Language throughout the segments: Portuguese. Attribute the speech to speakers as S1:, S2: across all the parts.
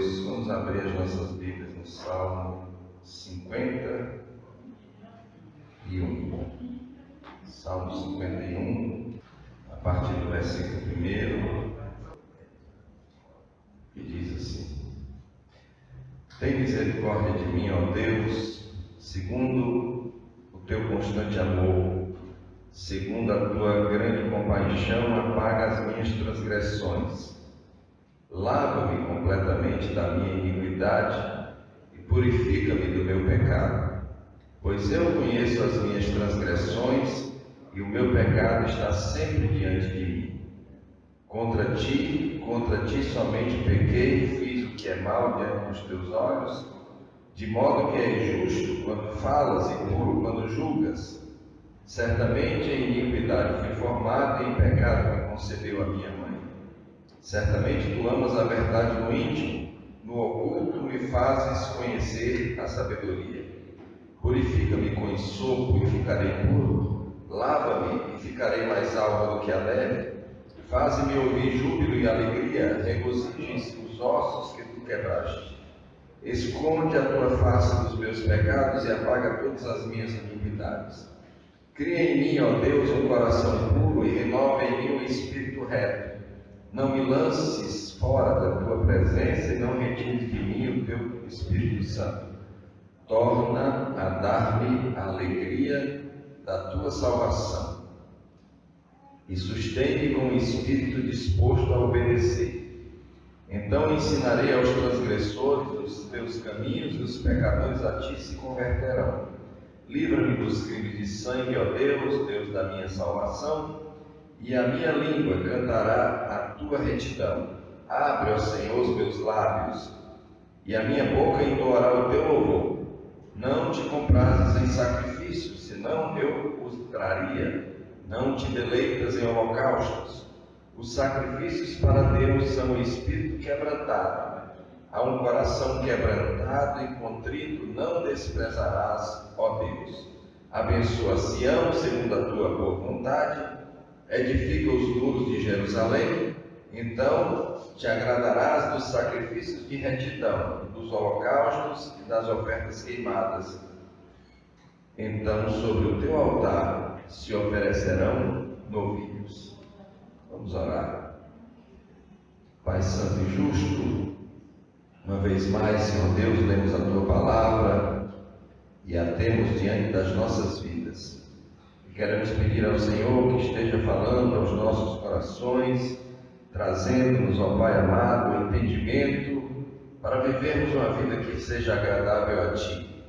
S1: Deus, vamos abrir as nossas Bíblias no Salmo 51. Salmo 51, a partir do versículo 1, que diz assim: Tem misericórdia de mim, ó Deus, segundo o teu constante amor, segundo a tua grande compaixão, apaga as minhas transgressões. Lava-me completamente da minha iniquidade e purifica-me do meu pecado. Pois eu conheço as minhas transgressões e o meu pecado está sempre diante de mim. Contra ti somente pequei e fiz o que é mal diante dos teus olhos, de modo que é justo quando falas e puro quando julgas. Certamente em iniquidade fui formado e em pecado me concebeu a minha mãe. Certamente tu amas a verdade no íntimo, no oculto me fazes conhecer a sabedoria. Purifica-me com ensopo e ficarei puro, lava-me e ficarei mais alvo do que a neve. Faze-me ouvir júbilo e alegria, regozijem-se os ossos que tu quebraste. Esconde a tua face dos meus pecados e apaga todas as minhas iniquidades. Cria em mim, ó Deus, um coração puro e renova em mim um espírito reto. Não me lances fora da tua presença e não retires de mim o teu Espírito Santo. Torna a dar-me a alegria da tua salvação e sustém-me com um espírito disposto a obedecer. Então ensinarei aos transgressores os teus caminhos e os pecadores a ti se converterão. Livra-me dos crimes de sangue, ó Deus, Deus da minha salvação, e a minha língua cantará a tua retidão. Abre, ó Senhor, os meus lábios, e a minha boca entoará o teu louvor. Não te comprases em sacrifícios, senão eu os traria. Não te deleitas em holocaustos. Os sacrifícios para Deus são o espírito quebrantado. A um coração quebrantado e contrito não desprezarás, ó Deus. Abençoa Sião segundo a tua boa vontade. Edifica os muros de Jerusalém, então te agradarás dos sacrifícios de retidão, dos holocaustos e das ofertas queimadas. Então sobre o teu altar se oferecerão novilhos. Vamos orar. Pai Santo e Justo, uma vez mais, Senhor Deus, lemos a tua palavra e a temos diante das nossas vidas. Queremos pedir ao Senhor que esteja falando aos nossos corações, trazendo-nos, ó Pai amado, o entendimento para vivermos uma vida que seja agradável a Ti.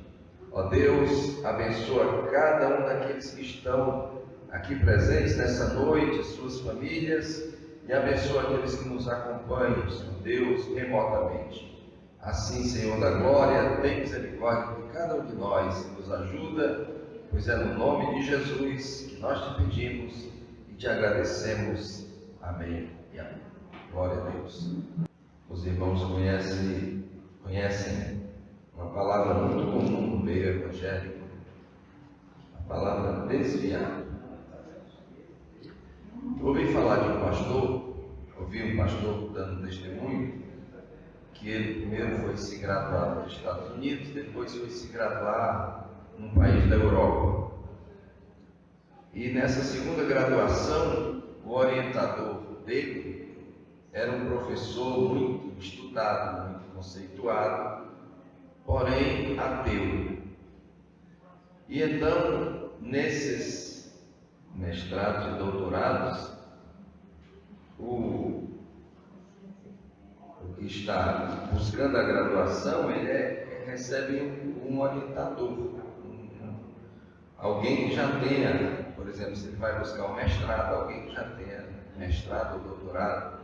S1: Ó Deus, abençoa cada um daqueles que estão aqui presentes nessa noite, suas famílias, e abençoa aqueles que nos acompanham, Senhor Deus, remotamente. Assim, Senhor da glória, tem misericórdia de cada um de nós e nos ajuda, pois é no nome de Jesus que nós te pedimos e te agradecemos. Amém e amém. Glória a Deus. Os irmãos conhecem uma palavra muito comum no meio evangélico, a palavra desviar. Eu ouvi falar de um pastor, dando testemunho, que ele primeiro foi se graduar nos Estados Unidos, depois foi se graduar num país da Europa. E nessa segunda graduação, o orientador dele era um professor muito estudado, muito conceituado, porém ateu. E então, nesses mestrados e doutorados, o que está buscando a graduação, ele recebe um orientador, alguém que já tenha, por exemplo, se ele vai buscar um mestrado, alguém que já tenha mestrado ou doutorado,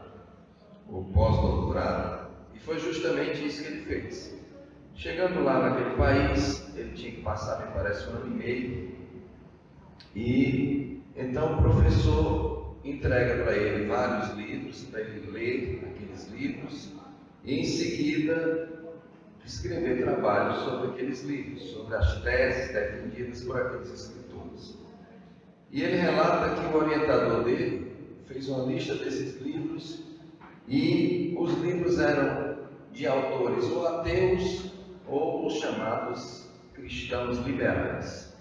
S1: ou pós-doutorado. E foi justamente isso que ele fez. Chegando lá naquele país, ele tinha que passar, me parece, 1 ano e meio. E então o professor entrega para ele vários livros, para ele ler aqueles livros, e em seguida escrever trabalhos sobre aqueles livros, sobre as teses defendidas por aqueles escritores. E ele relata que o orientador dele fez uma lista desses livros, e os livros eram de autores ou ateus ou os chamados cristãos liberais.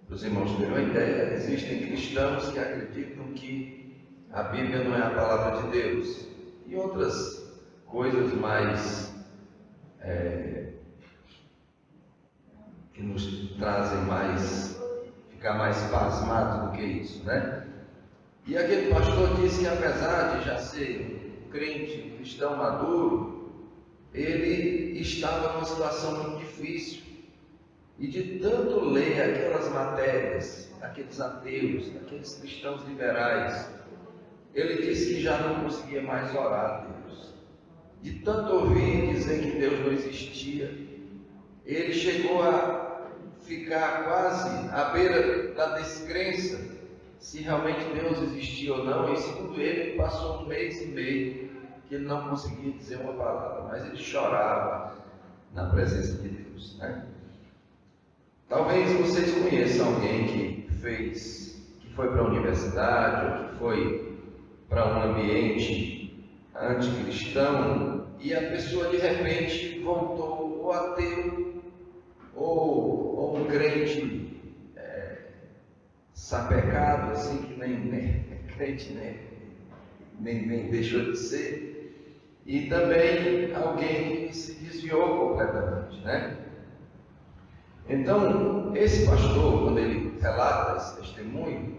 S1: Para os irmãos terem uma ideia, existem cristãos que acreditam que a Bíblia não é a palavra de Deus e outras coisas mais que nos trazem ficar mais pasmados do que isso, né? E aquele pastor disse que apesar de já ser crente, um cristão maduro, ele estava numa situação muito difícil. E de tanto ler aquelas matérias, aqueles ateus, aqueles cristãos liberais, ele disse que já não conseguia mais orar a Deus. De tanto ouvir dizer que Deus não existia, ele chegou a ficar quase à beira da descrença se realmente Deus existia ou não. E segundo ele, passou 1 mês e meio que ele não conseguia dizer uma palavra, mas ele chorava na presença de Deus, né? Talvez vocês conheçam alguém que foi para a universidade ou que foi para um ambiente anticristão e a pessoa de repente voltou ou ateu ou um crente sapecado, assim, que nem crente nem deixou de ser, e também alguém que se desviou completamente, né? Então, esse pastor, quando ele relata esse testemunho,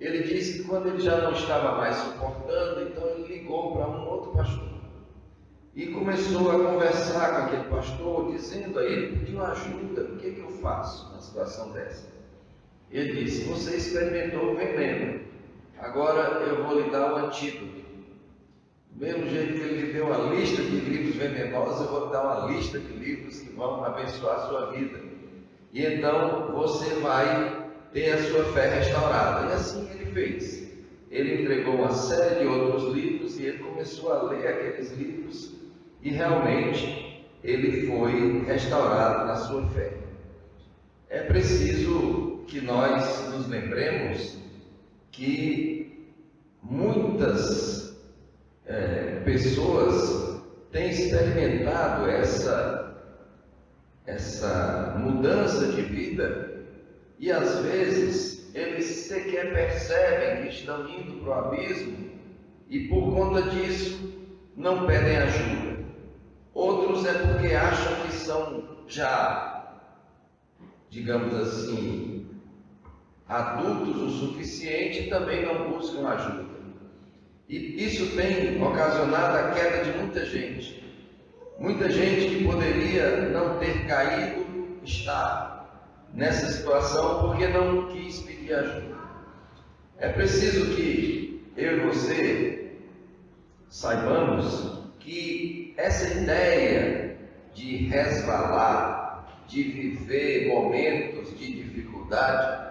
S1: ele disse que quando ele já não estava mais suportando, então ele ligou para um outro pastor e começou a conversar com aquele pastor, dizendo a ele, pediu ajuda, o que eu faço numa situação dessa? Ele disse, você experimentou o veneno, agora eu vou lhe dar o antídoto. Do mesmo jeito que ele lhe deu uma lista de livros venenosos, eu vou lhe dar uma lista de livros que vão abençoar a sua vida. E então você vai ter a sua fé restaurada. E assim ele fez. Ele entregou uma série de outros livros e ele começou a ler aqueles livros e realmente ele foi restaurado na sua fé. É preciso que nós nos lembremos que muitas pessoas têm experimentado essa mudança de vida e às vezes eles sequer percebem que estão indo para o abismo e por conta disso não pedem ajuda. Outros é porque acham que são já, digamos assim, adultos o suficiente e também não buscam ajuda. E isso tem ocasionado a queda de muita gente. Muita gente que poderia não ter caído está nessa situação porque não quis pedir ajuda. É preciso que eu e você saibamos que essa ideia de resvalar, de viver momentos de dificuldade,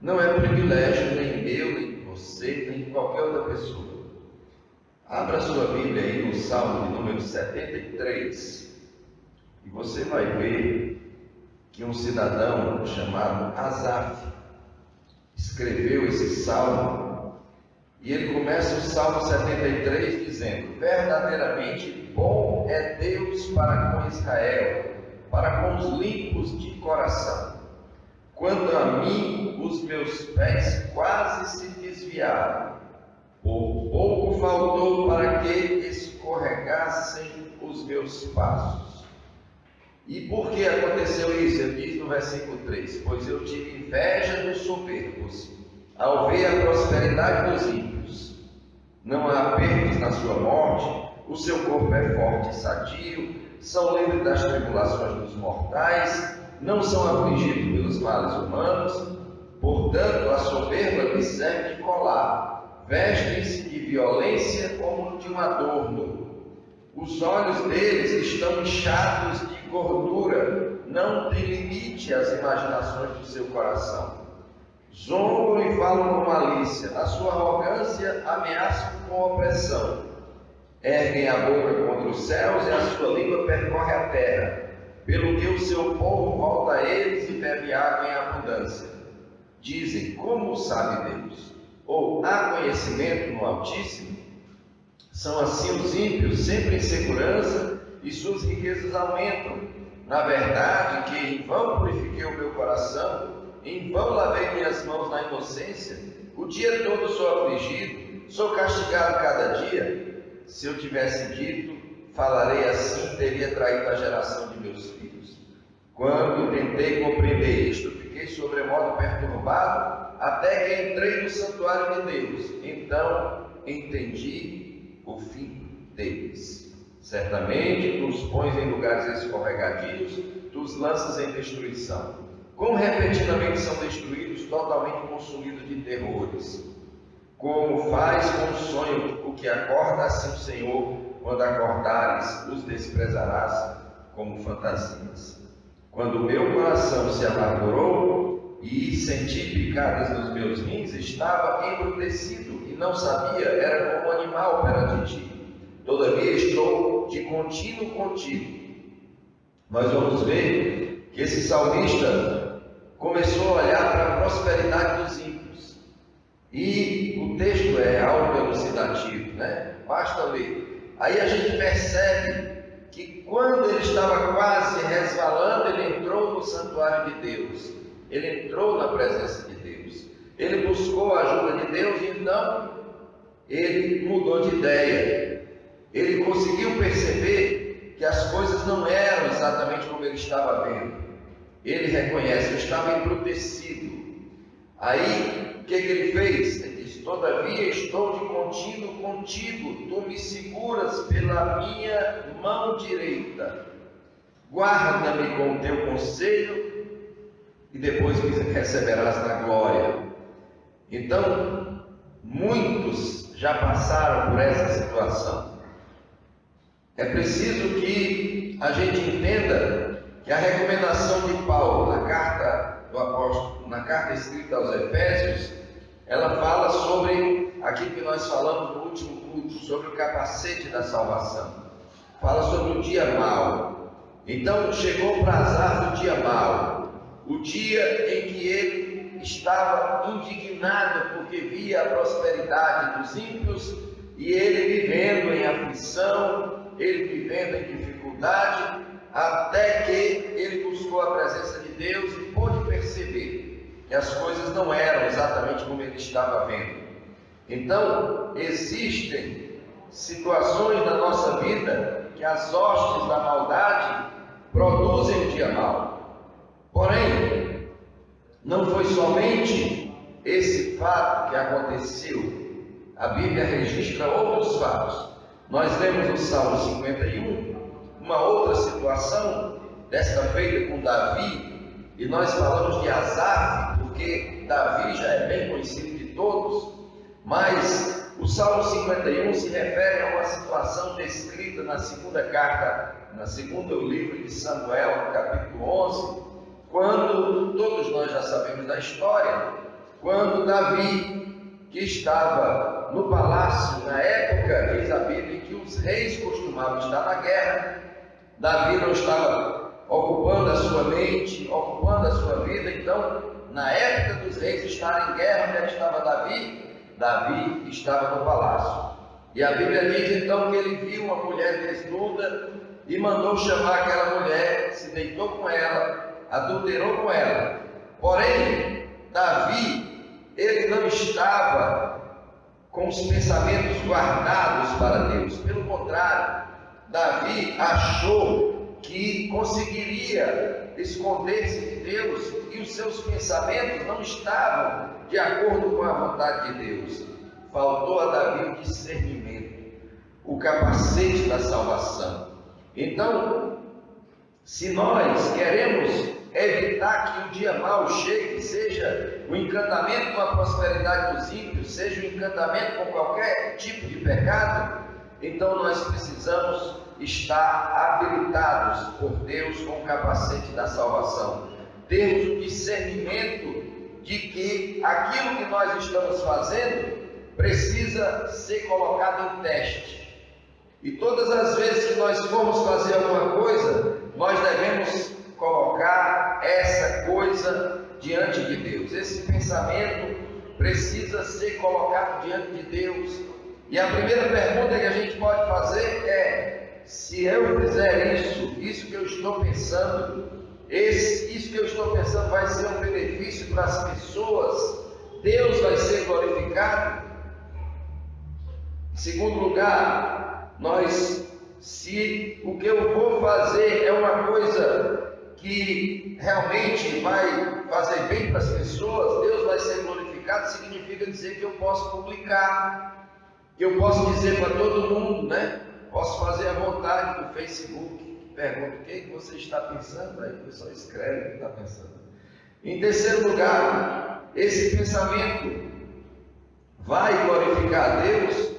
S1: não é privilégio nem meu, nem de você, nem de qualquer outra pessoa. Abra sua Bíblia aí no Salmo de número 73 e você vai ver que um cidadão chamado Asaf escreveu esse salmo e ele começa o Salmo 73 dizendo: verdadeiramente bom é Deus para com Israel, para com os limpos de coração. Quanto a mim, os meus pés quase se desviaram. Por pouco faltou para que escorregassem os meus passos. E por que aconteceu isso? Ele diz no versículo 3: pois eu tive inveja dos soberbos, ao ver a prosperidade dos ímpios. Não há perdas na sua morte, o seu corpo é forte e sadio, são livres das tribulações dos mortais, não são afligidos pelos males humanos. Portanto, a soberba lhes serve de colar, vestem-se de violência como de um adorno. Os olhos deles estão inchados de gordura, não tem limite às imaginações do seu coração. Zombam e falam com malícia, na sua arrogância ameaçam com opressão. Erguem a boca contra os céus e a sua língua percorre a terra, pelo que o seu povo volta a eles e bebe água em abundância. Dizem, como sabe Deus? Ou há conhecimento no Altíssimo? São assim os ímpios, sempre em segurança, e suas riquezas aumentam. Na verdade, que em vão purifiquei o meu coração, em vão lavei minhas mãos na inocência, o dia todo sou afligido, sou castigado cada dia. Se eu tivesse dito, falarei assim, teria traído a geração de meus filhos. Quando tentei compreender isto, fiquei sobremodo perturbado, até que entrei no santuário de Deus. Então entendi o fim deles. Certamente tu os pões em lugares escorregadios, tu os lanças em destruição. Quão repentinamente são destruídos, totalmente consumidos de terrores. Como faz com o sonho o que acorda, assim o Senhor, quando acordares, os desprezarás como fantasias. Quando o meu coração se amargurou e senti picadas nos meus rins, estava embrutecido e não sabia, era como animal perante ti. Todavia estou de contínuo contigo. Nós vamos ver que esse salmista começou a olhar para a prosperidade dos ímpios. E o texto é algo elucidativo, né? Basta ler. Aí a gente percebe que quando ele estava quase resvalando, ele entrou no santuário de Deus. Ele entrou na presença de Deus. Ele buscou a ajuda de Deus e então ele mudou de ideia. Ele conseguiu perceber que as coisas não eram exatamente como ele estava vendo. Ele reconhece, eu estava embrutecido. Aí, o que ele fez? Ele disse, todavia estou de contínuo contigo, tu me seguras pela minha mão direita. Guarda-me com o teu conselho e depois me receberás na glória. Então, muitos já passaram por essa situação. É preciso que a gente entenda que a recomendação de Paulo na carta do apóstolo, na carta escrita aos Efésios, ela fala sobre aquilo que nós falamos no último culto, sobre o capacete da salvação. Fala sobre o dia mau. Então chegou o prazar do dia mau, o dia em que ele estava indignado porque via a prosperidade dos ímpios e ele vivendo em aflição, ele vivendo em dificuldade, até que ele buscou a presença de Deus e pôde perceber que as coisas não eram exatamente como ele estava vendo. Então, existem situações na nossa vida que as hostes da maldade produzem o dia mau. Porém, não foi somente esse fato que aconteceu. A Bíblia registra outros fatos. Nós lemos no Salmo 51, uma outra situação, desta feita com Davi, e nós falamos de Asaf, porque Davi já é bem conhecido de todos, mas o Salmo 51 se refere a uma situação descrita na segunda carta, na segunda livro de Samuel, no capítulo 11, quando todos nós já sabemos da história, quando Davi, que estava no palácio, na época, diz a Bíblia, em que os reis costumavam estar na guerra, Davi não estava ocupando a sua mente, ocupando a sua vida. Então, na época dos reis estarem em guerra, onde é que estava Davi? Davi estava no palácio. E a Bíblia diz então que ele viu uma mulher desnuda e mandou chamar aquela mulher, se deitou com ela, adulterou com ela. Porém, Davi, ele não estava com os pensamentos guardados para Deus. Pelo contrário, Davi achou que conseguiria esconder-se de Deus e os seus pensamentos não estavam de acordo com a vontade de Deus. Faltou a Davi o discernimento, o capacete da salvação. Então, se nós queremos evitar que o dia mau chegue, seja o encantamento com a prosperidade dos ímpios, seja o encantamento com qualquer tipo de pecado, então nós precisamos estar habilitados por Deus com o capacete da salvação. Temos o discernimento de que aquilo que nós estamos fazendo precisa ser colocado em teste. E todas as vezes que nós formos fazer alguma coisa, nós devemos colocar essa coisa diante de Deus. Esse pensamento precisa ser colocado diante de Deus E a primeira pergunta que a gente pode fazer é: se eu fizer isso que eu estou pensando, isso que eu estou pensando vai ser um benefício para as pessoas? Deus vai ser glorificado? Em segundo lugar, se o que eu vou fazer é uma coisa que realmente vai fazer bem para as pessoas, Deus vai ser glorificado, significa dizer que eu posso publicar, que eu posso dizer para todo mundo, né? Posso fazer à vontade no Facebook, pergunta o que você está pensando, aí o pessoal escreve o que está pensando. Em terceiro lugar, esse pensamento vai glorificar a Deus?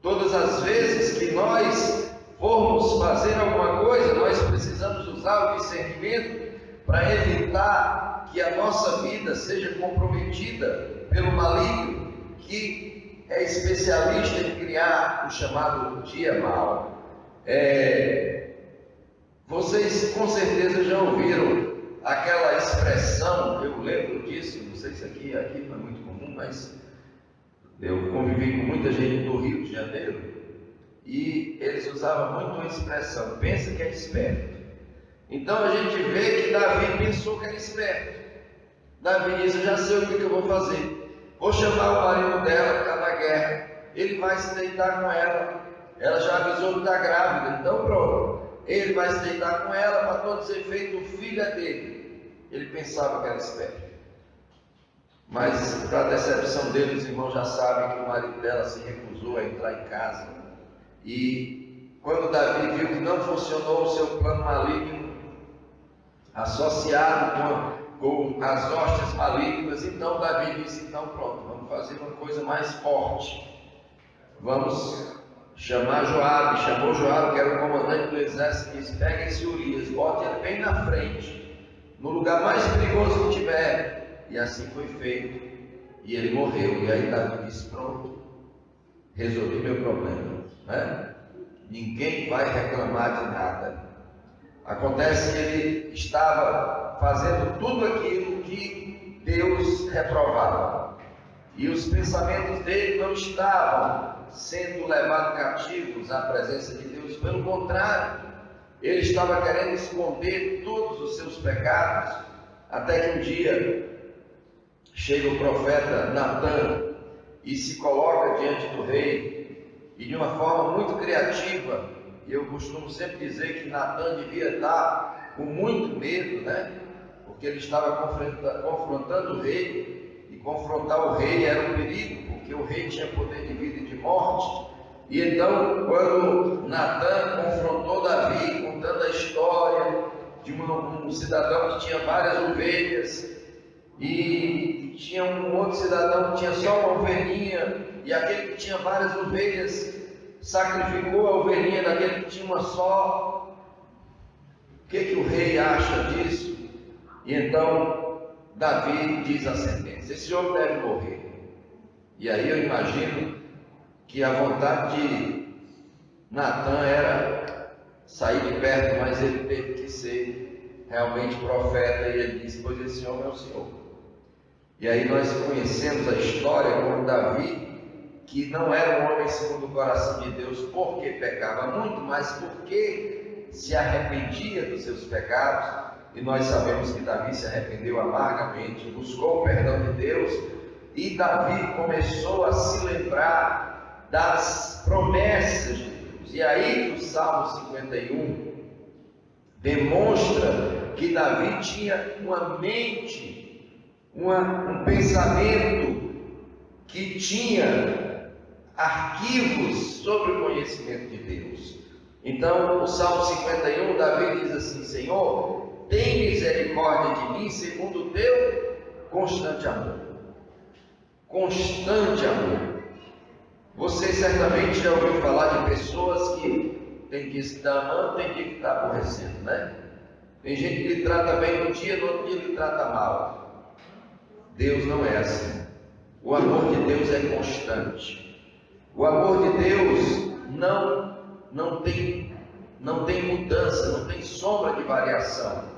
S1: Todas as vezes que nós formos fazer alguma coisa, nós precisamos usar o discernimento para evitar que a nossa vida seja comprometida pelo maligno, que é especialista em criar o chamado dia mau. Vocês com certeza já ouviram aquela expressão, eu lembro disso, não sei se aqui não é muito comum, mas eu convivi com muita gente do Rio de Janeiro e eles usavam muito uma expressão: pensa que é esperto. Então a gente vê que Davi pensou que era esperto. Davi disse: eu já sei o que eu vou fazer, vou chamar o marido dela que está na guerra, ele vai se deitar com ela já avisou que está grávida, então pronto, ele vai se deitar com ela, para todos os efeitos o filho é dele. Ele pensava que era esperto. Mas, para a decepção dele, os irmãos já sabem que o marido dela se recusou a entrar em casa. E quando Davi viu que não funcionou o seu plano maligno, associado com as hostes malignas, então Davi disse: então pronto, vamos fazer uma coisa mais forte. Vamos chamar Joabe. Chamou Joabe, que era o comandante do exército, e disse: pega esse Urias, bote ele bem na frente, no lugar mais perigoso que tiver. E assim foi feito, e ele morreu. E aí Davi disse: pronto, resolvi meu problema, né? Ninguém vai reclamar de nada. Acontece que ele estava fazendo tudo aquilo que Deus reprovava, e os pensamentos dele não estavam sendo levados cativos à presença de Deus. Pelo contrário, ele estava querendo esconder todos os seus pecados, até que um dia chega o profeta Natã e se coloca diante do rei, e de uma forma muito criativa. E eu costumo sempre dizer que Natã devia estar com muito medo, né? Porque ele estava confrontando o rei, e confrontar o rei era um perigo, porque o rei tinha poder de vida e de morte. E então, quando Natã confrontou Davi, contando a história de um cidadão que tinha várias ovelhas, e tinha um outro cidadão que tinha só uma ovelhinha, e aquele que tinha várias ovelhas sacrificou a ovelhinha daquele que tinha uma só. O que o rei acha disso? E então Davi diz a sentença: esse homem deve morrer. E aí eu imagino que a vontade de Natã era sair de perto, mas ele teve que ser realmente profeta, e ele disse: pois esse homem é o Senhor. E aí nós conhecemos a história como Davi, que não era um homem segundo o coração de Deus porque pecava muito, mas porque se arrependia dos seus pecados. E nós sabemos que Davi se arrependeu amargamente, buscou o perdão de Deus, e Davi começou a se lembrar das promessas de Deus. E aí o Salmo 51 demonstra que Davi tinha uma mente, um pensamento que tinha arquivos sobre o conhecimento de Deus. Então, o Salmo 51, Davi diz assim: Senhor, tem misericórdia de mim segundo o teu constante amor. Constante amor. Você certamente já ouviu falar de pessoas que tem dias que está amando, tem dia que está aborrecendo, né? Tem gente que lhe trata bem no dia, no outro dia lhe trata mal. Deus não é assim. O amor de Deus é constante. O amor de Deus não tem mudança, não tem sombra de variação.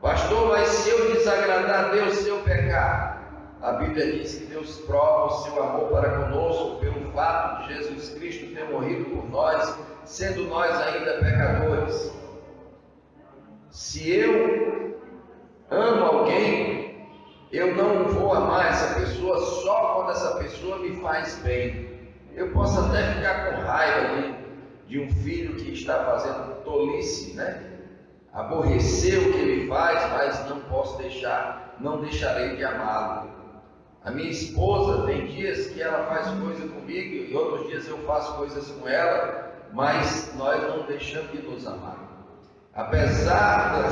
S1: Pastor, mas se eu desagradar a Deus, se eu pecar, A Bíblia diz que Deus prova o seu amor para conosco pelo fato de Jesus Cristo ter morrido por nós, sendo nós ainda pecadores. Se eu amo alguém, eu não vou amar essa pessoa só quando essa pessoa me faz bem. Eu posso até ficar com raiva de um filho que está fazendo tolice, né? Aborrecer o que ele faz, mas não deixarei de amá-lo. A minha esposa, tem dias que ela faz coisas comigo e outros dias eu faço coisas com ela, mas nós não deixamos de nos amar. Apesar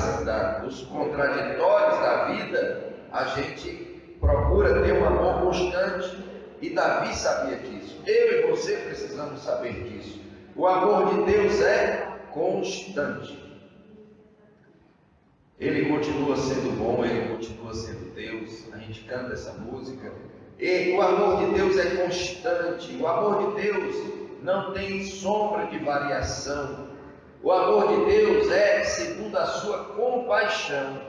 S1: dos contraditórios da vida, a gente procura ter um amor constante. E Davi sabia disso. Eu e você precisamos saber disso. O amor de Deus é constante. Ele continua sendo bom, Ele continua sendo Deus. A gente canta essa música. E o amor de Deus é constante. O amor de Deus não tem sombra de variação. O amor de Deus é segundo a sua compaixão.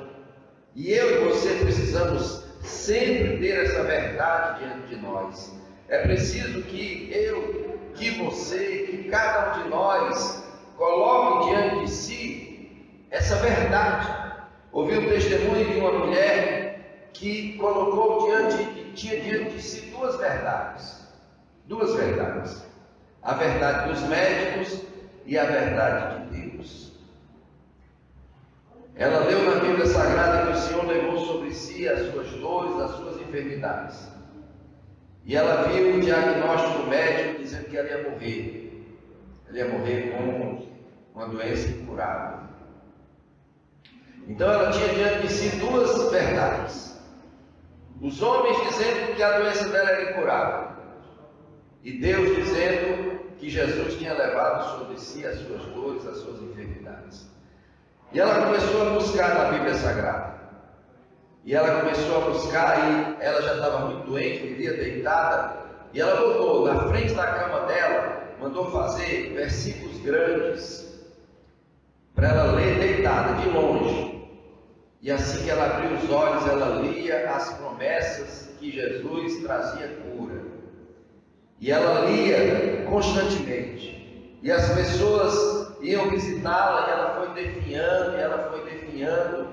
S1: E eu e você precisamos sempre ter essa verdade diante de nós. É preciso que eu, que você, que cada um de nós coloque diante de si essa verdade. Ouvi um testemunho de uma mulher que tinha diante de si duas verdades. A verdade dos médicos e a verdade de Deus. Ela leu na Bíblia Sagrada que o Senhor levou sobre si as suas dores, as suas enfermidades. E ela viu o diagnóstico médico dizendo que ela ia morrer. Ela ia morrer com uma doença incurável. Então ela tinha diante de si duas verdades. Os homens dizendo que a doença dela era incurável. E Deus dizendo que Jesus tinha levado sobre si as suas dores, as suas enfermidades. E ela começou a buscar na Bíblia Sagrada. E ela começou a buscar e ela já estava muito doente, vivia deitada. E ela botou na frente da cama dela, mandou fazer versículos grandes para ela ler deitada, de longe. E assim que ela abriu os olhos, ela lia as promessas que Jesus trazia cura. E ela lia constantemente. E as pessoas iam visitá-la e ela foi definhando.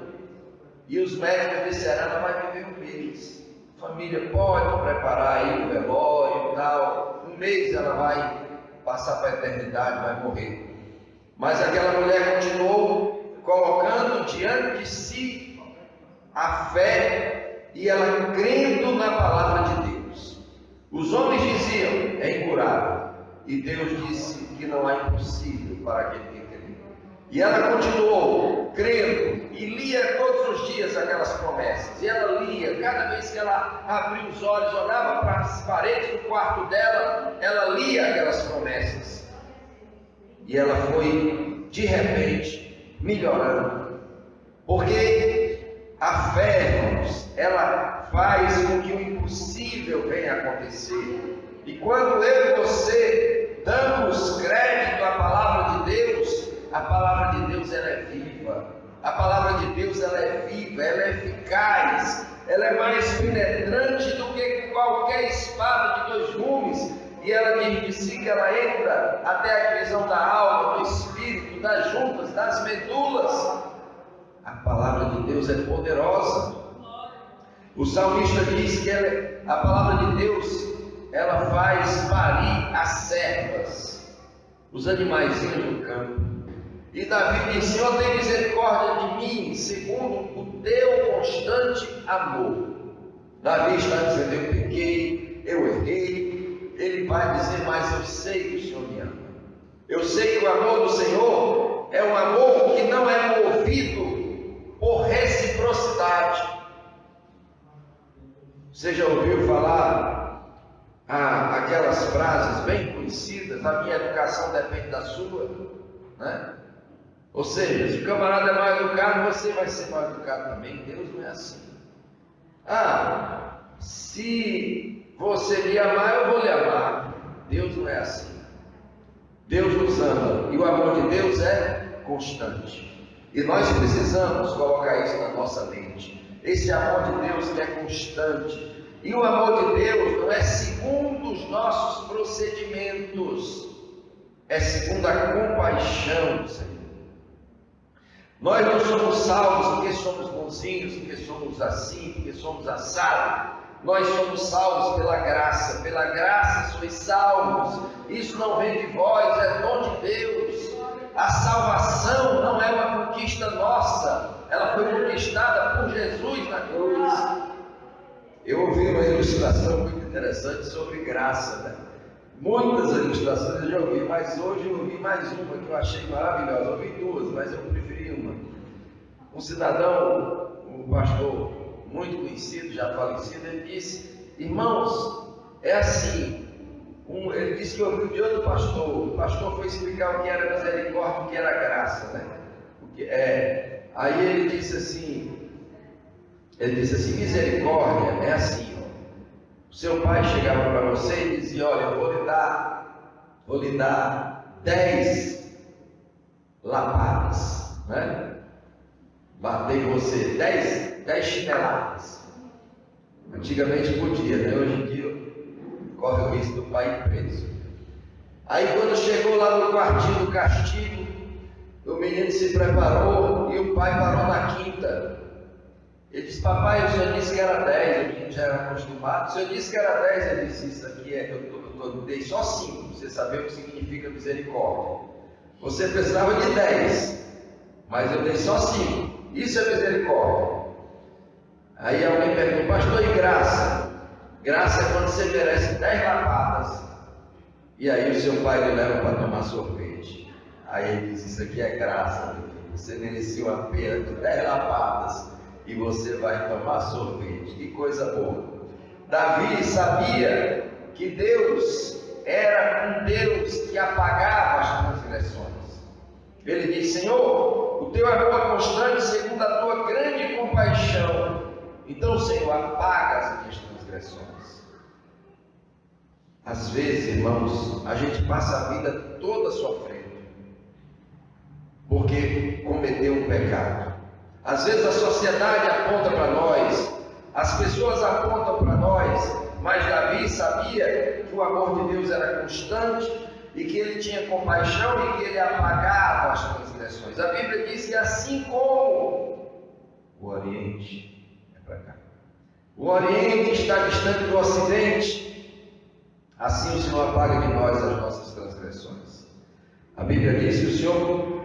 S1: E os médicos disseram: ela vai viver um mês. A família pode preparar aí o velório e tal. Um mês ela vai passar para a eternidade, vai morrer. Mas aquela mulher continuou colocando diante de si a fé e ela crendo na palavra de Deus. Os homens diziam: é incurável. E Deus disse que não há impossível para aquele que crê. E ela continuou crendo e lia todos os dias aquelas promessas. E ela lia, cada vez que ela abria os olhos, olhava para as paredes do quarto dela, ela lia aquelas promessas. E ela foi, de repente, melhorando. Porque a fé, irmãos, ela faz com que o impossível venha a acontecer. E quando eu e você damos crédito à palavra de Deus, a palavra de Deus ela é viva. A palavra de Deus ela é viva, ela é eficaz, ela é mais penetrante do que qualquer espada de dois gumes. E ela diz de si que ela entra até a divisão da alma, do espírito, das juntas, das medulas. A palavra de Deus é poderosa. O salmista diz que a palavra de Deus ela faz parir as servas, os animaizinhos do campo. E Davi diz: Senhor, tem misericórdia de mim, segundo o teu constante amor. Davi está dizendo: eu pequei, eu errei. Ele vai dizer: mas eu sei que o Senhor me ama. Eu sei que o amor do Senhor é um amor que não é movido por reciprocidade. Você já ouviu falar aquelas frases bem conhecidas: a minha educação depende da sua, né? Ou seja, se o camarada é mal educado, você vai ser mal educado também. Deus não é assim. Se você me amar, eu vou lhe amar. Deus não é assim. Deus nos ama e o amor de Deus é constante. E nós precisamos colocar isso na nossa mente. Esse amor de Deus que é constante, E o amor de Deus não é segundo os nossos procedimentos, é segundo a compaixão do Senhor. Nós não somos salvos porque somos bonzinhos, porque somos assim, porque somos assados. Nós somos salvos pela graça sois salvos. Isso não vem de vós, é dom de Deus. A salvação não é uma conquista nossa, ela foi conquistada por Jesus na cruz. Eu ouvi uma ilustração muito interessante sobre graça, né? Muitas ilustrações eu já ouvi, mas hoje eu ouvi mais uma que eu achei maravilhosa. Eu ouvi duas, mas eu preferi uma. Um cidadão, um pastor muito conhecido, já falecido, ele disse: irmãos, é assim. Ele disse que ouviu de outro pastor. O pastor foi explicar o que era misericórdia, o que era graça, né? Aí ele disse assim: misericórdia é assim, ó. O seu pai chegava para você e dizia: olha, eu vou lhe dar 10 lapadas, né? Bater em você 10 chineladas. Antigamente podia, né? Hoje em dia corre o risco do pai ir preso. Aí quando chegou lá no quartinho do castigo, o menino se preparou e o pai parou na quinta. Ele disse: papai, o senhor disse que era 10, o menino já era acostumado. O senhor disse que era 10, ele disse: isso aqui eu dei só 5, para você saber o que significa misericórdia. Você precisava de 10, mas eu dei só 5. Isso é misericórdia. Aí alguém pergunta: pastor, e graça? Graça é quando você merece 10 lapadas e aí o seu pai lhe leva para tomar sorvete. Aí ele diz: isso aqui é graça, meu filho. Você merecia uma pena de 10 lapadas e você vai tomar sorvete. Que coisa boa. Davi sabia que Deus era um Deus que apagava as transgressões. Ele diz: Senhor, o teu amor é constante segundo a tua grande compaixão. Então, Senhor, apaga as minhas transgressões. Às vezes, irmãos, a gente passa a vida toda sofrendo porque cometeu um pecado. Às vezes a sociedade aponta para nós, as pessoas apontam para nós, mas Davi sabia que o amor de Deus era constante e que ele tinha compaixão e que ele apagava as transgressões. A Bíblia diz que assim como o Oriente é para cá, o Oriente está distante do Ocidente, assim o Senhor apaga de nós as nossas transgressões. A Bíblia diz que o Senhor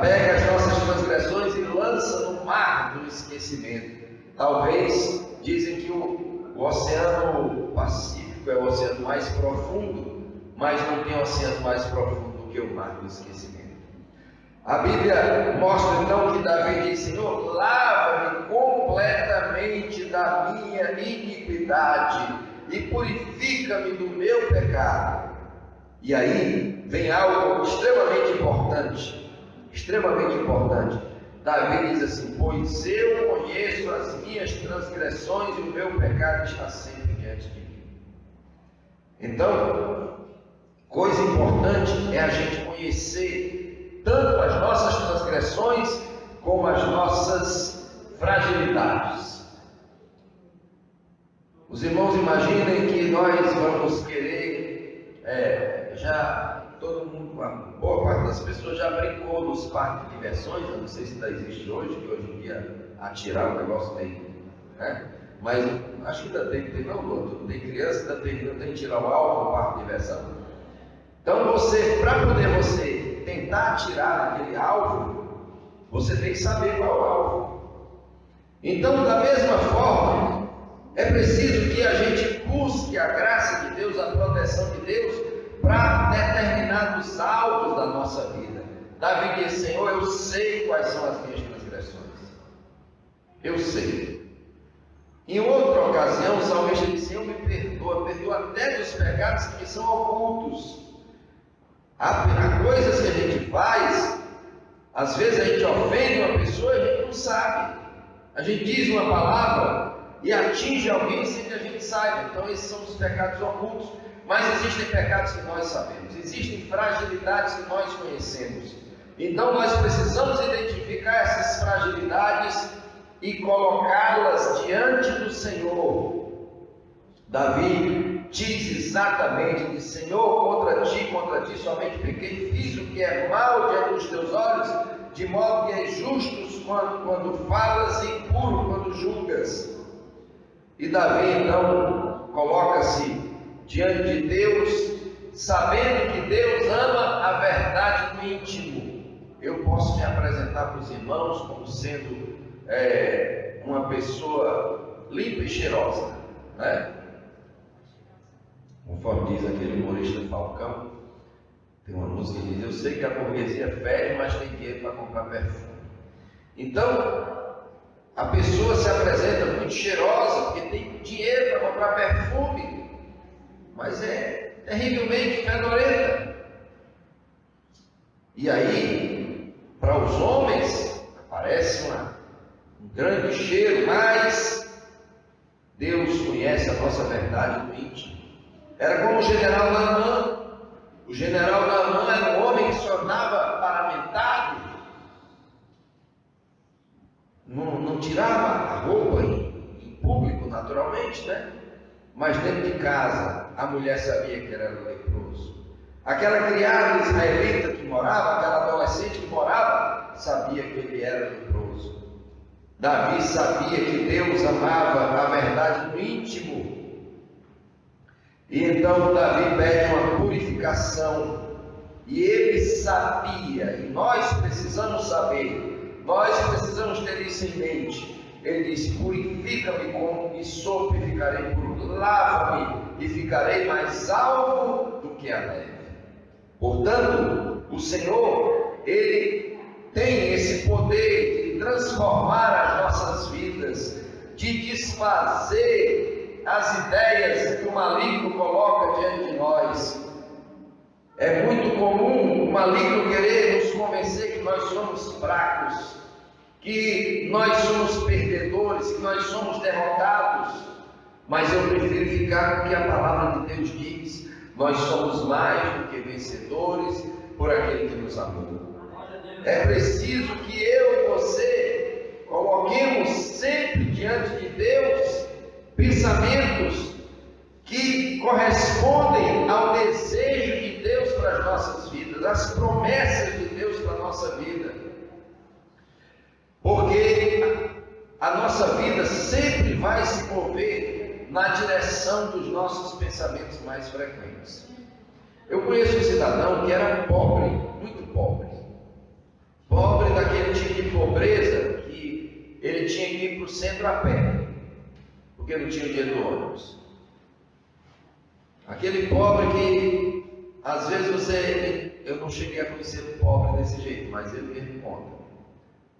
S1: pega as nossas transgressões e lança no mar do esquecimento. Talvez, dizem que o Oceano Pacífico é o oceano mais profundo, mas não tem oceano mais profundo do que o mar do esquecimento. A Bíblia mostra então que Davi diz: Senhor, lava-me completamente da minha iniquidade e purifica-me do meu pecado. E aí vem algo extremamente importante. Davi diz assim: pois eu conheço as minhas transgressões e o meu pecado está sempre diante de mim. Então, coisa importante é a gente conhecer tanto as nossas transgressões como as nossas fragilidades. Os irmãos imaginem que nós vamos querer, todo mundo, a boa parte das pessoas já brincou nos parques de diversões. Eu não sei se ainda existe hoje, que hoje em dia atirar o negócio tem, né? Mas acho que ainda tem tem criança, ainda tem que tirar o alvo no parque de diversão. Então para poder você tentar atirar aquele alvo, você tem que saber qual é o alvo. Então, da mesma forma, é preciso que a gente busque a graça de Deus, a proteção de Deus, para determinados alvos da nossa vida. Davi diz: Senhor, eu sei quais são as minhas transgressões. Eu sei. Em outra ocasião, o salmista disse: Senhor, me perdoa até dos pecados que são ocultos. Há coisas que a gente faz, às vezes a gente ofende uma pessoa e a gente não sabe. A gente diz uma palavra e atinge alguém sem que a gente saiba. Então esses são os pecados ocultos. Mas existem pecados que nós sabemos, existem fragilidades que nós conhecemos. Então nós precisamos identificar essas fragilidades e colocá-las diante do Senhor, Davi diz exatamente, diz: Senhor, contra ti somente pequei, fiz o que é mal diante dos teus olhos, de modo que és justo quando falas e impuro quando julgas. E Davi então coloca-se diante de Deus, sabendo que Deus ama a verdade no íntimo. Eu posso me apresentar para os irmãos como sendo uma pessoa limpa e cheirosa, né? Conforme diz aquele humorista Falcão, tem uma música que diz: eu sei que a burguesia fede, mas tem dinheiro para comprar perfume. Então, a pessoa se apresenta muito cheirosa, porque tem dinheiro para comprar perfume, mas é terrivelmente fedorenta. E aí, para os homens, parece um grande cheiro, mas Deus conhece a nossa verdade no íntimo. Era como o general Naamã. O general Naamã era um homem que se tornava paramentado, não tirava a roupa em público, naturalmente, né? Mas dentro de casa, a mulher sabia que ele era leproso. Aquela criada israelita que morava, aquela adolescente que morava, sabia que ele era leproso. Davi sabia que Deus amava a verdade no íntimo. E então Davi pede uma purificação. E ele sabia, e nós precisamos saber, nós precisamos ter isso em mente. Ele diz: purifica-me com isopo e ficarei puro, lava-me e ficarei mais alvo do que a neve. Portanto, o Senhor, Ele tem esse poder de transformar as nossas vidas, de desfazer as ideias que o maligno coloca diante de nós. É muito comum o maligno querer nos convencer que nós somos fracos, que nós somos perdedores, que nós somos derrotados. Mas eu prefiro ficar com o que a palavra de Deus diz: nós somos mais do que vencedores por aquele que nos amou. É preciso que eu e você coloquemos sempre diante de Deus pensamentos que correspondem ao desejo de Deus para as nossas vidas, às promessas de Deus para a nossa vida. Porque a nossa vida sempre vai se mover na direção dos nossos pensamentos mais frequentes. Eu conheço um cidadão que era pobre, muito pobre. Pobre daquele tipo de pobreza que ele tinha que ir para o centro a pé, porque não tinha o dinheiro do ônibus. Aquele pobre que, às vezes eu não cheguei a conhecer pobre desse jeito, mas ele mesmo conta.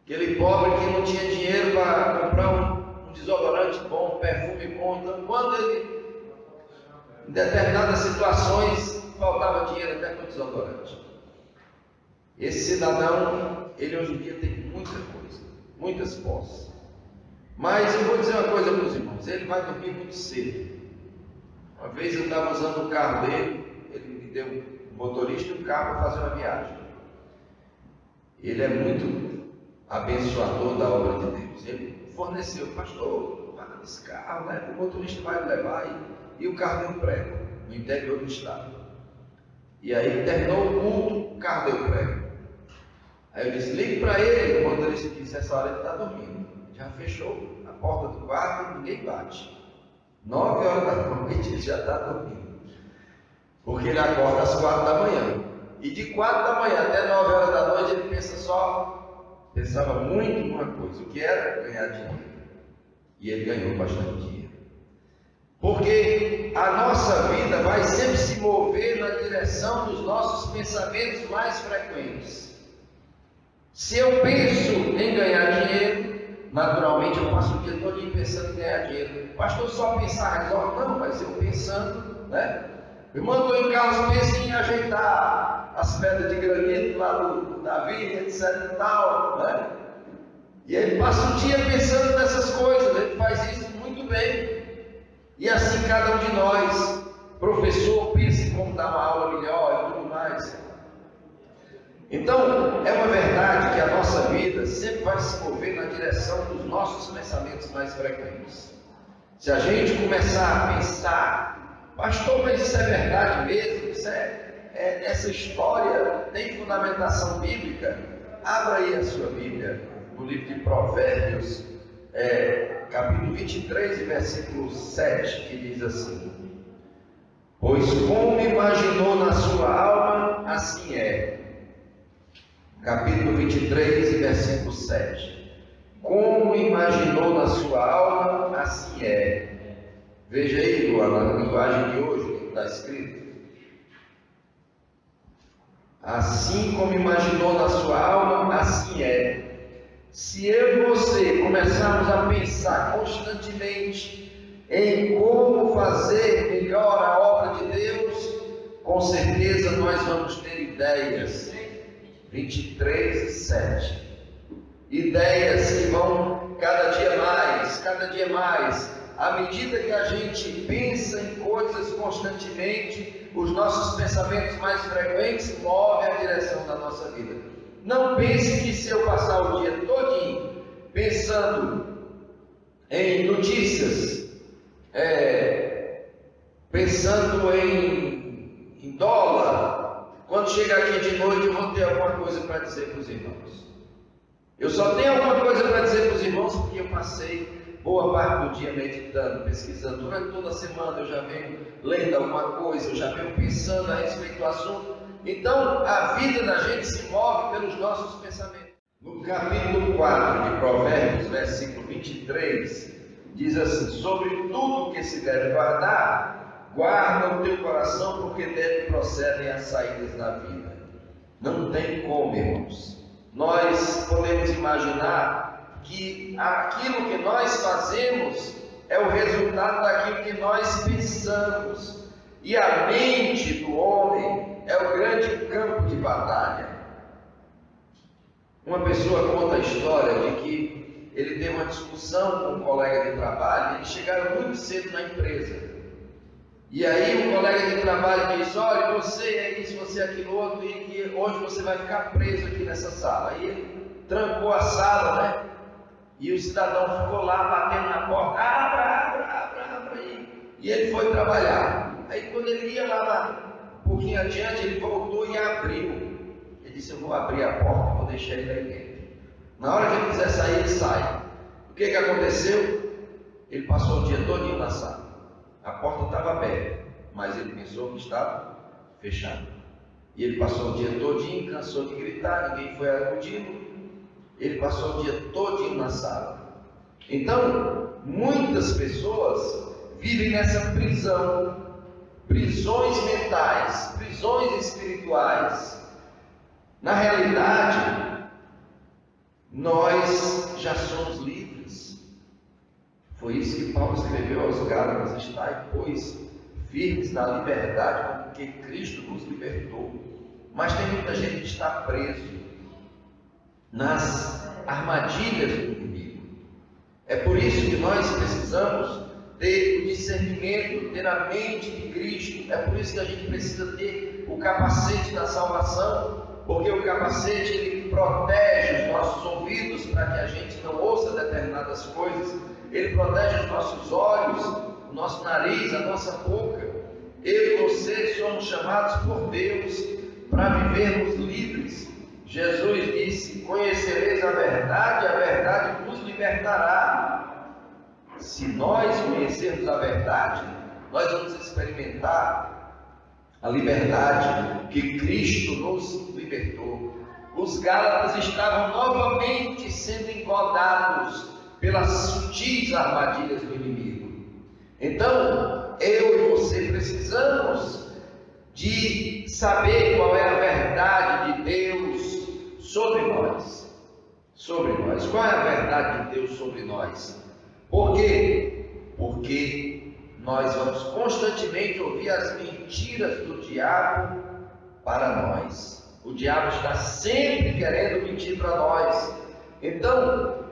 S1: Aquele pobre que não tinha dinheiro para comprar um desodorante bom, um perfume bom. Então, quando ele, em determinadas situações, faltava dinheiro até para o desodorante. Esse cidadão, ele hoje em dia tem muita coisa, muitas posses. Mas eu vou dizer uma coisa para os irmãos: ele vai dormir muito cedo. Uma vez eu estava usando o carro dele, ele me deu um motorista e um carro para fazer uma viagem. Ele é muito abençoador da obra de Deus. Ele forneceu: pastor, paga esse carro, né? O motorista vai me levar, e o carro deu prego no interior do estado. E aí terminou o culto, o carro deu prego. Aí eu disse: ligue para ele. O motorista disse: essa hora ele está dormindo. Já fechou a porta do quarto e ninguém bate. 9 horas da noite ele já está dormindo, porque ele acorda às 4 da manhã. E de 4 da manhã até 9 horas da noite ele pensava muito em uma coisa: o que era? Ganhar dinheiro. E ele ganhou bastante dinheiro. Porque a nossa vida vai sempre se mover na direção dos nossos pensamentos mais frequentes. Se eu penso em ganhar dinheiro, naturalmente eu passo o dia todo pensando em ganhar dinheiro. Pastor, só pensar resolve? Não, mas eu pensando, né? Eu mando em casa, penso em ajeitar as pedras de granito lá do Davi, etc e tal, né? E ele passa o dia pensando nessas coisas. Ele faz isso muito bem. E assim cada um de nós, professor, pensa em como dar uma aula melhor e tudo mais. Então, é uma verdade que a nossa vida sempre vai se mover na direção dos nossos pensamentos mais frequentes. Se a gente começar a pensar, pastor, mas isso é verdade mesmo? Essa história tem fundamentação bíblica? Abra aí a sua Bíblia, no livro de Provérbios, capítulo 23, versículo 7, que diz assim: pois como imaginou na sua alma, assim é. Capítulo 23, versículo 7. Como imaginou na sua alma, assim é. Veja aí, Luana, na linguagem de hoje, o que está escrito. Assim como imaginou na sua alma, assim é. Se eu e você começarmos a pensar constantemente em como fazer melhor a obra de Deus, com certeza nós vamos ter ideias. 23, 7. Ideias que vão cada dia mais. À medida que a gente pensa em coisas constantemente, os nossos pensamentos mais frequentes movem a direção da nossa vida. Não pense que se eu passar o dia todinho pensando em notícias, pensando em dólar, quando chegar aqui de noite eu vou ter alguma coisa para dizer para os irmãos. Eu só tenho alguma coisa para dizer para os irmãos porque eu passei boa parte do dia meditando, pesquisando. Durante toda a semana eu já venho lendo alguma coisa, eu já venho pensando a respeito do assunto. Então a vida da gente se move pelos nossos pensamentos. No capítulo 4 de Provérbios, versículo 23, diz assim: sobre tudo que se deve guardar, guarda o teu coração, porque dele procedem as saídas da vida. Não tem como, irmãos. Nós podemos imaginar que aquilo que nós fazemos é o resultado daquilo que nós pensamos. E a mente do homem é o grande campo de batalha. Uma pessoa conta a história de que ele teve uma discussão com um colega de trabalho, e eles chegaram muito cedo na empresa. E aí o colega de trabalho disse: olha, você é isso, você é aquilo outro, e que hoje você vai ficar preso aqui nessa sala. Aí ele trancou a sala, né? E o cidadão ficou lá batendo na porta: abra aí. E ele foi trabalhar. Aí quando ele ia lá um pouquinho adiante, ele voltou e abriu. Ele disse: eu vou abrir a porta, vou deixar ele aí dentro. Na hora que ele quiser sair, ele sai. O que aconteceu? Ele passou o dia todinho na sala. A porta estava aberta, mas ele pensou que estava fechada. E ele passou o dia todinho, cansou de gritar, ninguém foi acudido. Ele passou o dia todinho na sala. Então, muitas pessoas vivem nessa prisão, prisões mentais, prisões espirituais. Na realidade, nós já somos livres. Foi isso que Paulo escreveu aos Gálatas: estai, pois, firmes na liberdade, porque Cristo nos libertou. Mas tem muita gente que está preso nas armadilhas do inimigo. É por isso que nós precisamos ter o discernimento, ter a mente de Cristo. É por isso que a gente precisa ter o capacete da salvação, porque o capacete ele protege os nossos ouvidos para que a gente não ouça determinadas coisas. Ele protege os nossos olhos, o nosso nariz, a nossa boca. Eu e você somos chamados por Deus para vivermos livres. Jesus disse: conhecereis a verdade vos libertará. Se nós conhecermos a verdade, nós vamos experimentar a liberdade que Cristo nos libertou. Os Gálatas estavam novamente sendo engodados pelas sutis armadilhas do inimigo. Então, eu e você precisamos de saber qual é a verdade de Deus sobre nós. Qual é a verdade de Deus sobre nós? Por quê? Porque nós vamos constantemente ouvir as mentiras do diabo para nós. O diabo está sempre querendo mentir para nós. Então,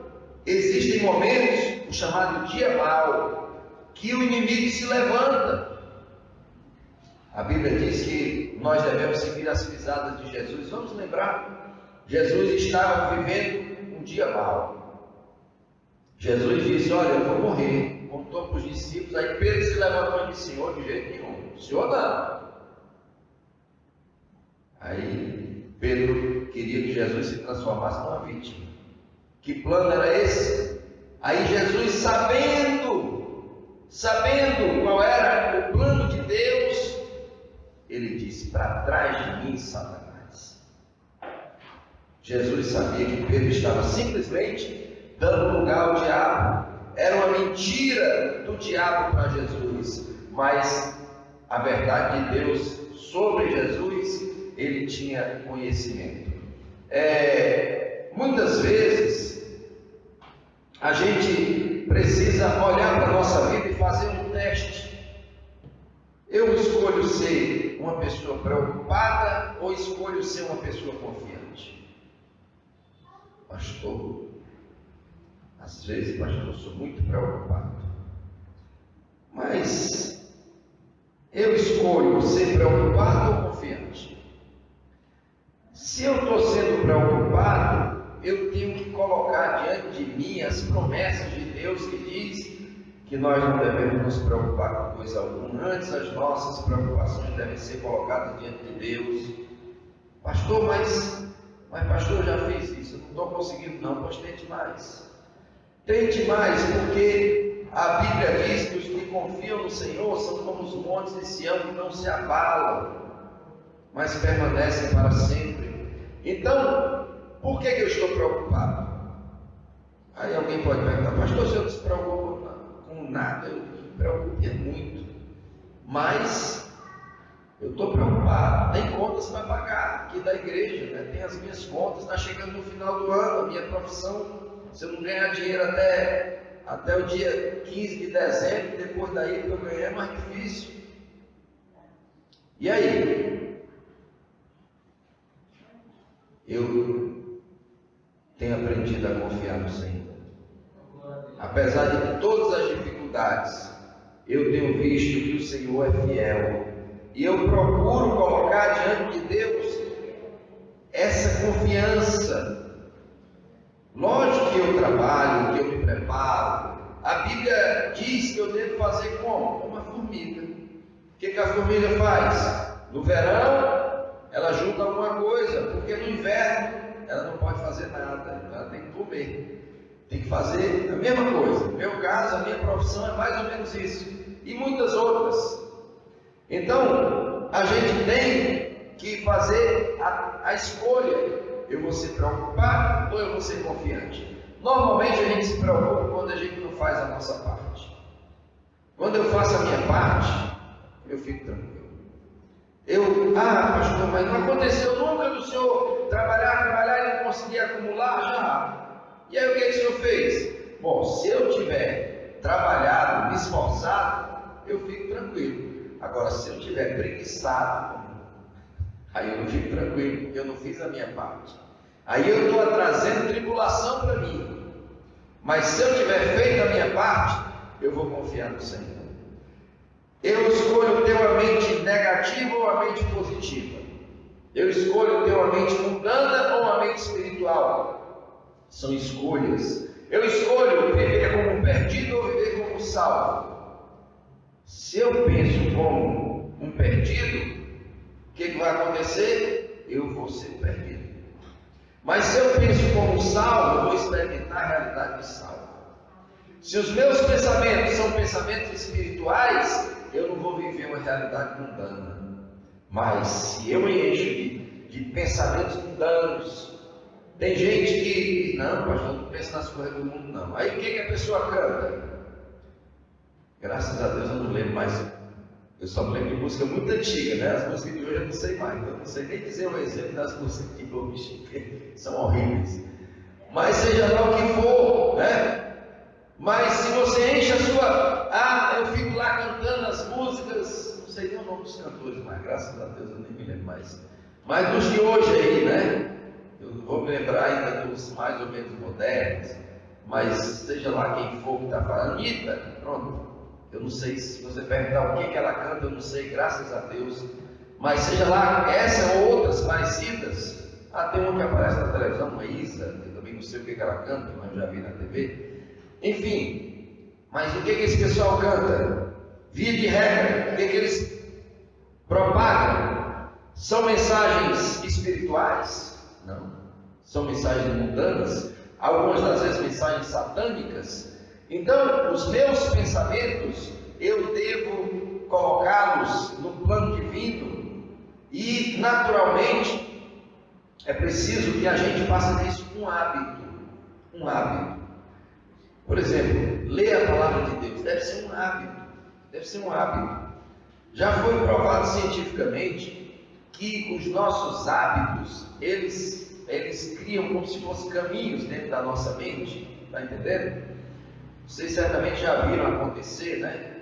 S1: existem momentos, o chamado dia mau, que o inimigo se levanta. A Bíblia diz que nós devemos seguir as pisadas de Jesus. Vamos lembrar, Jesus estava vivendo um dia mau. Jesus disse: olha, eu vou morrer contou para os discípulos. Aí Pedro se levantou e disse: Senhor, de jeito nenhum, o senhor não. Aí Pedro queria que Jesus se transformasse numa vítima. Que plano era esse? Aí Jesus, sabendo qual era o plano de Deus, ele disse: para trás de mim, Satanás. Jesus sabia que Pedro estava simplesmente dando lugar ao diabo. Era uma mentira do diabo para Jesus, mas a verdade de Deus sobre Jesus, ele tinha conhecimento. Muitas vezes a gente precisa olhar para a nossa vida e fazer um teste. Eu escolho ser uma pessoa preocupada ou escolho ser uma pessoa confiante? Pastor, às vezes, pastor, eu sou muito preocupado. Mas eu escolho ser preocupado ou confiante? Se eu estou sendo preocupado, eu tenho que colocar diante de mim as promessas de Deus que diz que nós não devemos nos preocupar com coisa alguma. Antes, as nossas preocupações devem ser colocadas diante de Deus. Pastor, mas pastor, eu já fiz isso, eu não estou conseguindo não. Pois tente mais. Tente mais, porque a Bíblia diz que os que confiam no Senhor são como os montes de Sião, que não se abalam, mas permanecem para sempre. Então, por que eu estou preocupado? Aí alguém pode perguntar: pastor, você não se preocupa com nada? Eu me preocupo muito, mas eu estou preocupado. Tem contas para pagar aqui da igreja, né? Tem as minhas contas, está chegando no final do ano, a minha profissão. Se eu não ganhar dinheiro até o dia 15 de dezembro, depois daí que eu ganhar é mais difícil. E aí? Eu tenho aprendido a confiar no Senhor. Apesar de todas as dificuldades, eu tenho visto que o Senhor é fiel. E eu procuro colocar diante de Deus essa confiança. Lógico que eu trabalho, que eu me preparo. A Bíblia diz que eu devo fazer como uma formiga. O que a formiga faz? No verão, ela junta alguma coisa, porque no inverno ela não pode fazer nada, então ela tem que comer. Tem que fazer a mesma coisa. No meu caso, a minha profissão é mais ou menos isso. E muitas outras. Então, a gente tem que fazer a escolha. Eu vou ser preocupado ou eu vou ser confiante? Normalmente a gente se preocupa quando a gente não faz a nossa parte. Quando eu faço a minha parte, eu fico tranquilo. Pastor, mas não aconteceu nunca do senhor trabalhar e não conseguir acumular? Já. E aí o que o senhor fez? Bom, se eu tiver trabalhado, me esforçado, eu fico tranquilo. Agora, se eu tiver preguiçado, aí eu não fico tranquilo, porque eu não fiz a minha parte. Aí eu estou trazendo tribulação para mim. Mas se eu tiver feito a minha parte, eu vou confiar no Senhor. Eu escolho ter uma mente negativa ou uma mente positiva. Eu escolho ter uma mente mundana ou uma mente espiritual. São escolhas. Eu escolho viver como um perdido ou viver como um salvo. Se eu penso como um perdido, o que vai acontecer? Eu vou ser perdido. Mas se eu penso como um salvo, eu vou experimentar a realidade de salvo. Se os meus pensamentos são pensamentos espirituais, eu não vou viver uma realidade mundana. Mas se eu me encho de pensamentos mundanos, tem gente que não, pastor, não pensa nas coisas do mundo não. Aí o que a pessoa canta? Graças a Deus eu não lembro mais. Eu só me lembro de música muito antiga, né? As músicas de hoje eu não sei mais. Eu não sei nem dizer o exemplo das músicas de hoje, que são horríveis. Mas seja lá o que for, né? Mas se você enche a sua... eu fico lá cantando as músicas, não sei nem o nome dos cantores, mas graças a Deus eu nem me lembro mais. Mas dos de hoje aí, né? Eu vou me lembrar ainda dos mais ou menos modernos, mas seja lá quem for que está falando, Anitta, pronto. Eu não sei, se você perguntar o que ela canta, eu não sei, graças a Deus. Mas seja lá essa ou outras parecidas. Tem uma que aparece na televisão, uma Isa, eu também não sei o que ela canta, mas eu já vi na TV. Enfim, Mas o que esse pessoal canta? Via de regra, o que eles propagam? São mensagens espirituais? Não. São mensagens mundanas, algumas das vezes mensagens satânicas. Então, os meus pensamentos, eu devo colocá-los no plano divino e, naturalmente, é preciso que a gente faça disso um hábito. Um hábito. Por exemplo, ler a palavra de Deus deve ser um hábito. Deve ser um hábito. Já foi provado cientificamente que os nossos hábitos, eles criam como se fossem caminhos dentro da nossa mente. Está entendendo? Vocês certamente já viram acontecer, né?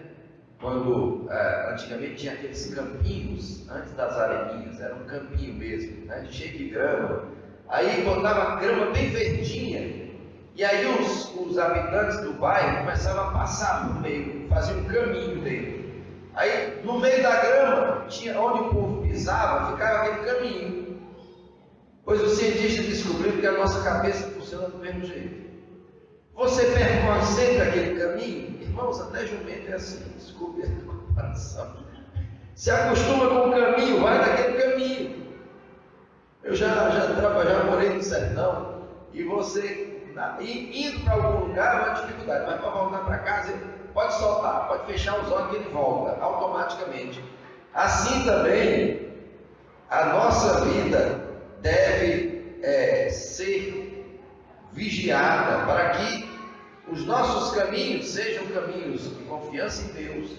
S1: Quando antigamente tinha aqueles campinhos, antes das areninhas, era um campinho mesmo, né? Cheio de grama. Aí botava grama bem verdinha. E aí os habitantes do bairro começavam a passar por meio, faziam um caminho dele. Aí no meio da grama, tinha onde o povo pisava, ficava aquele caminho. Pois os cientistas descobriram que a nossa cabeça funciona do mesmo jeito. Você percorre sempre aquele caminho, irmãos, até jumento é assim, desculpe a comparação. Se acostuma com o caminho, vai naquele caminho. Eu já morei no sertão, e você, indo para algum lugar, é uma dificuldade, mas para voltar para casa, pode soltar, pode fechar os olhos que ele volta, automaticamente. Assim também, a nossa vida deve ser vigiada para que os nossos caminhos sejam caminhos de confiança em Deus,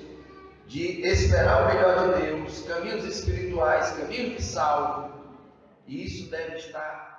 S1: de esperar o melhor de Deus, caminhos espirituais, caminhos de salvo, e isso deve estar